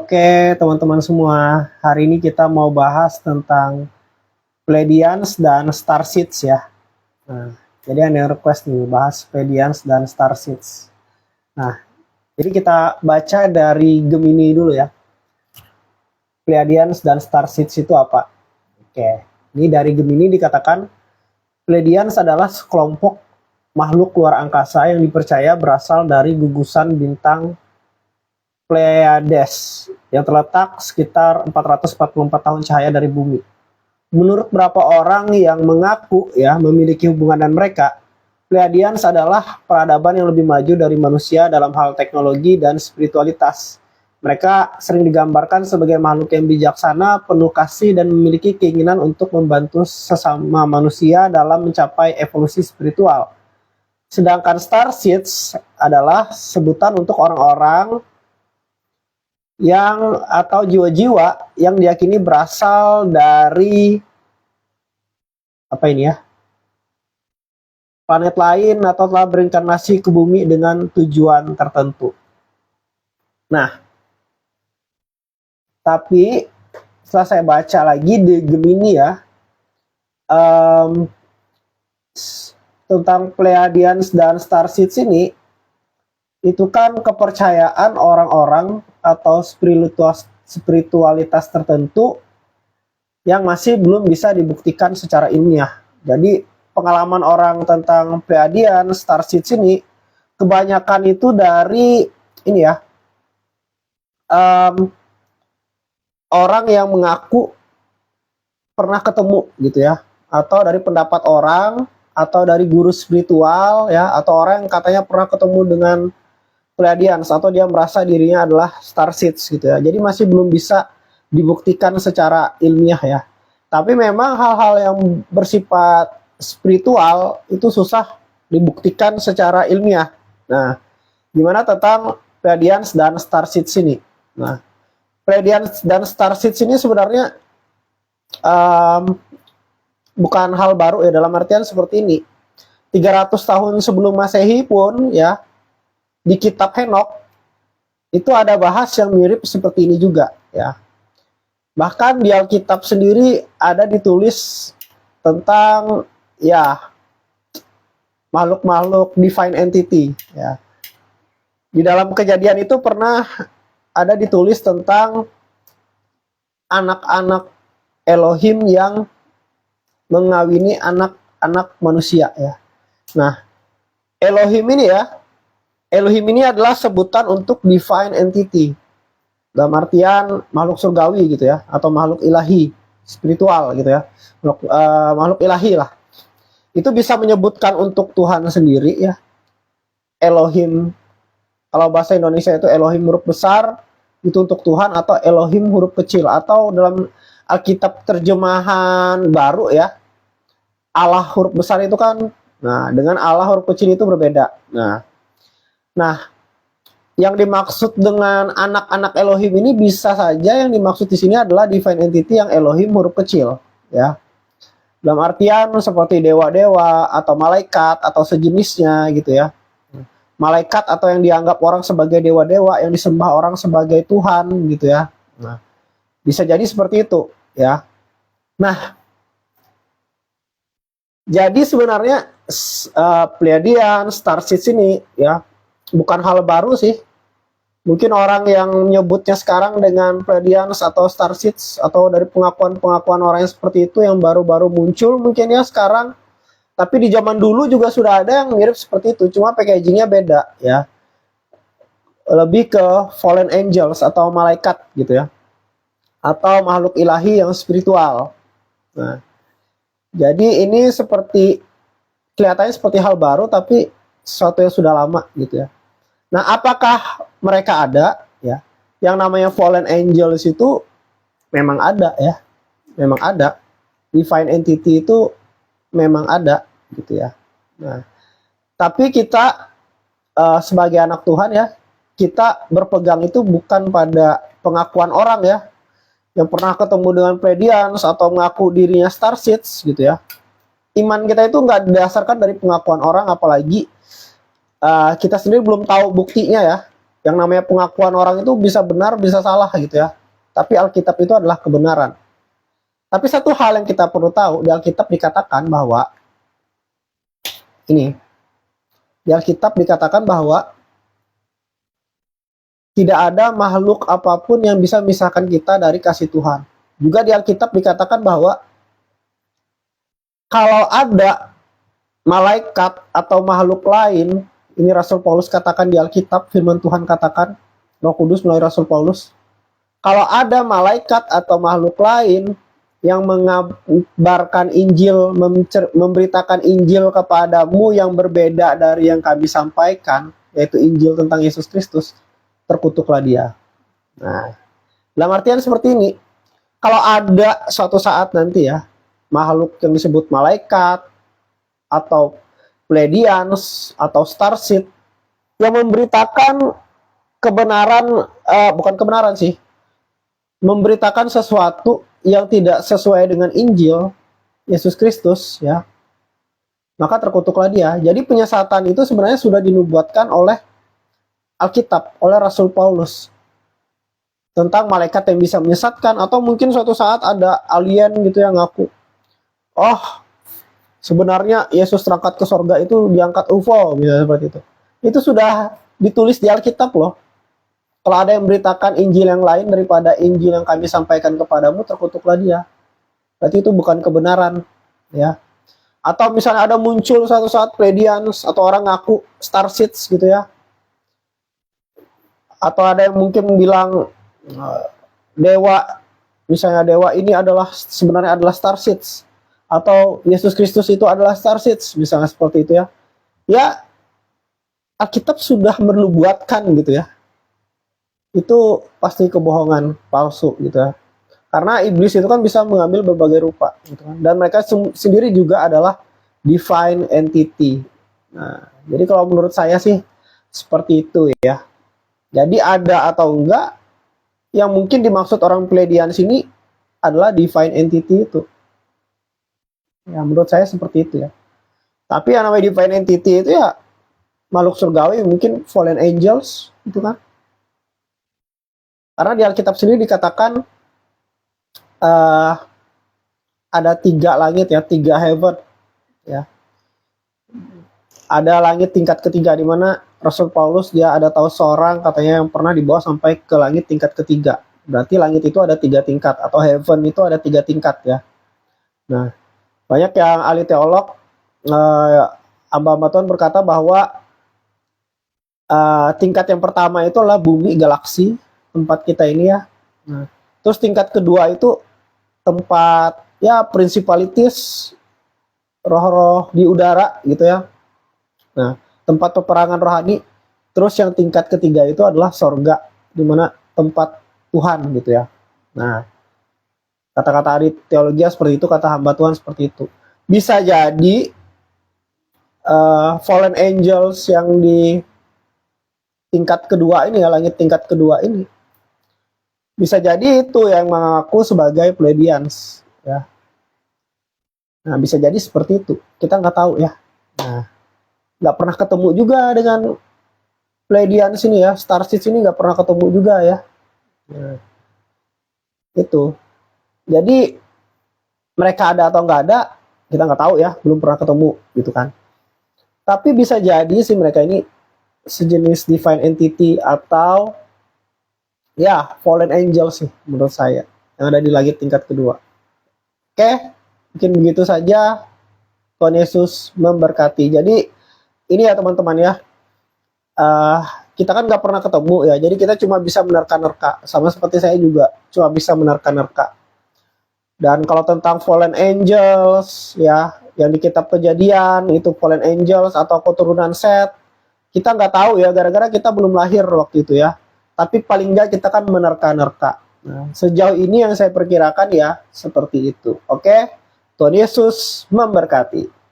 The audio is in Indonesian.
Oke, teman-teman semua, hari ini kita mau bahas tentang Pleiadians dan Starseeds ya. Nah, jadi ada yang request nih bahas Pleiadians dan Starseeds. Nah, jadi kita baca dari Gemini dulu ya. Pleiadians dan Starseeds itu apa? Oke, ini dari Gemini dikatakan Pleiadians adalah sekelompok makhluk luar angkasa yang dipercaya berasal dari gugusan bintang Pleiades yang terletak sekitar 444 tahun cahaya dari bumi. Menurut beberapa orang yang mengaku ya memiliki hubungan dengan mereka, Pleiadians adalah peradaban yang lebih maju dari manusia dalam hal teknologi dan spiritualitas. Mereka sering digambarkan sebagai makhluk yang bijaksana, penuh kasih, dan memiliki keinginan untuk membantu sesama manusia dalam mencapai evolusi spiritual. Sedangkan Starseeds adalah sebutan untuk orang-orang yang atau jiwa-jiwa yang diyakini berasal dari apa ini ya, planet lain atau telah berinkarnasi ke bumi dengan tujuan tertentu. Nah, tapi setelah saya baca lagi di Gemini ya, tentang Pleiadians dan Starseeds ini, itu kan kepercayaan orang-orang atau spiritualitas tertentu yang masih belum bisa dibuktikan secara ilmiah. Jadi pengalaman orang tentang Pleiadians, Starseeds ini kebanyakan itu dari ini ya, orang yang mengaku pernah ketemu gitu ya, atau dari pendapat orang, atau dari guru spiritual ya, atau orang yang katanya pernah ketemu dengan Pleiadians atau dia merasa dirinya adalah Starseeds gitu ya. Jadi masih belum bisa dibuktikan secara ilmiah ya. Tapi memang hal-hal yang bersifat spiritual itu susah dibuktikan secara ilmiah. Nah, gimana tentang Pleiadians dan Starseeds ini? Nah, Pleiadians dan Starseeds ini sebenarnya bukan hal baru ya, dalam artian seperti ini. 300 tahun sebelum Masehi pun ya, di kitab Henokh itu ada bahas yang mirip seperti ini juga ya. Bahkan di Alkitab sendiri ada ditulis tentang ya makhluk-makhluk divine entity ya. Di dalam Kejadian itu pernah ada ditulis tentang anak-anak Elohim yang mengawini anak-anak manusia ya. Nah, Elohim ini adalah sebutan untuk divine entity. Dalam artian makhluk surgawi gitu ya, atau makhluk ilahi, spiritual gitu ya. Makhluk ilahi lah. Itu bisa menyebutkan untuk Tuhan sendiri ya. Elohim, kalau bahasa Indonesia itu Elohim huruf besar, itu untuk Tuhan, atau Elohim huruf kecil, atau dalam Alkitab terjemahan baru ya, Allah huruf besar itu kan, nah dengan Allah huruf kecil itu berbeda. Nah, yang dimaksud dengan anak-anak Elohim ini bisa saja yang dimaksud di sini adalah divine entity yang Elohim huruf kecil, ya. Dalam artian seperti dewa-dewa atau malaikat atau sejenisnya gitu ya. Malaikat atau yang dianggap orang sebagai dewa-dewa, yang disembah orang sebagai Tuhan gitu ya. Nah, bisa jadi seperti itu, ya. Nah, jadi sebenarnya Pleiadians, Starseeds ini ya bukan hal baru sih. Mungkin orang yang menyebutnya sekarang dengan Pleiadians atau Starseeds atau dari pengakuan-pengakuan orang yang seperti itu yang baru-baru muncul mungkin ya sekarang. Tapi di zaman dulu juga sudah ada yang mirip seperti itu, cuma packagingnya beda ya. Lebih ke fallen angels atau malaikat gitu ya. Atau makhluk ilahi yang spiritual. Nah, jadi ini seperti kelihatannya seperti hal baru tapi sesuatu yang sudah lama gitu ya. Nah, apakah mereka ada ya? Yang namanya fallen angels itu memang ada ya. Memang ada. Divine entity itu memang ada gitu ya. Nah, tapi kita sebagai anak Tuhan ya, kita berpegang itu bukan pada pengakuan orang ya, yang pernah ketemu dengan Pleiadians atau mengaku dirinya Starseeds gitu ya. Iman kita itu nggak didasarkan dari pengakuan orang, apalagi kita sendiri belum tahu buktinya ya. Yang namanya pengakuan orang itu bisa benar, bisa salah gitu ya. Tapi Alkitab itu adalah kebenaran. Tapi satu hal yang kita perlu tahu, di Alkitab dikatakan bahwa ini, di Alkitab dikatakan bahwa tidak ada makhluk apapun yang bisa memisahkan kita dari kasih Tuhan. Juga di Alkitab dikatakan bahwa kalau ada malaikat atau makhluk lain, ini Rasul Paulus katakan di Alkitab, firman Tuhan katakan, Roh Kudus melalui Rasul Paulus, kalau ada malaikat atau makhluk lain yang mengabarkan Injil, memberitakan Injil kepadamu yang berbeda dari yang kami sampaikan, yaitu Injil tentang Yesus Kristus, terkutuklah dia. Nah, dalam artian seperti ini, kalau ada suatu saat nanti ya, makhluk yang disebut malaikat, atau Pleiadians, atau Starseed, yang memberitakan kebenaran, bukan kebenaran sih, memberitakan sesuatu yang tidak sesuai dengan Injil Yesus Kristus ya, maka terkutuklah dia. Jadi penyesatan itu sebenarnya sudah dinubuatkan oleh Alkitab, oleh Rasul Paulus, tentang malaikat yang bisa menyesatkan, atau mungkin suatu saat ada alien gitu yang ngaku, oh sebenarnya Yesus terangkat ke sorga itu diangkat UFO, misalnya seperti itu. Itu sudah ditulis di Alkitab loh. Kalau ada yang memberitakan Injil yang lain daripada Injil yang kami sampaikan kepadamu, terkutuklah dia. Berarti itu bukan kebenaran, ya. Atau misalnya ada muncul suatu saat Pleiadians atau orang ngaku Starseeds gitu ya. Atau ada yang mungkin bilang dewa, misalnya dewa ini adalah sebenarnya adalah Starseeds, atau Yesus Kristus itu adalah Starseeds, misalnya seperti itu ya. Ya, Alkitab sudah menubuatkan gitu ya. Itu pasti kebohongan palsu gitu ya. Karena iblis itu kan bisa mengambil berbagai rupa gitu kan. Dan mereka sendiri juga adalah divine entity. Nah, jadi kalau menurut saya sih seperti itu ya. Jadi ada atau enggak, yang mungkin dimaksud orang Pleiadians ini adalah divine entity itu. Ya menurut saya seperti itu ya. Tapi yang namanya divine entity itu ya makhluk surgawi, mungkin fallen angels gitu kan. Karena di Alkitab sendiri dikatakan ada 3 langit ya, 3 heaven ya. Ada langit tingkat ketiga, di mana Rasul Paulus dia ada tahu seorang katanya yang pernah dibawa sampai ke langit tingkat ketiga. Berarti langit itu ada 3 tingkat, atau heaven itu ada 3 tingkat ya. Nah, banyak yang ahli teolog, hamba-hamba Tuhan berkata bahwa tingkat yang pertama itu adalah bumi, galaksi, tempat kita ini ya. Nah, terus tingkat kedua itu tempat ya principalities, roh-roh di udara gitu ya. Nah, tempat peperangan rohani. Terus yang tingkat ketiga itu adalah sorga, di mana tempat Tuhan gitu ya. Nah, kata-kata ahli teologi seperti itu, kata hamba Tuhan seperti itu. Bisa jadi fallen angels yang di tingkat kedua ini ya, langit tingkat kedua ini, bisa jadi itu yang mengaku sebagai Pleiadians ya. Nah, bisa jadi seperti itu. Kita nggak tahu ya. Nah, nggak pernah ketemu juga dengan Pleiadians ini ya. Starseeds ini nggak pernah ketemu juga ya. Nah, itu. Jadi mereka ada atau nggak ada, kita nggak tahu ya. Belum pernah ketemu gitu kan. Tapi bisa jadi sih mereka ini sejenis divine entity atau ya fallen angel sih menurut saya, yang ada di langit tingkat kedua. Oke, mungkin begitu saja. Tuhan Yesus memberkati. Jadi ini ya teman-teman ya, kita kan nggak pernah ketemu ya, jadi kita cuma bisa menerka-nerka. Sama seperti saya juga cuma bisa menerka-nerka. Dan kalau tentang fallen angels ya, yang di kitab Kejadian itu fallen angels atau keturunan Set, kita nggak tahu ya, gara-gara kita belum lahir waktu itu ya. Tapi paling nggak kita kan menerka-nerka. Nah, sejauh ini yang saya perkirakan ya seperti itu. Oke, Tuhan Yesus memberkati.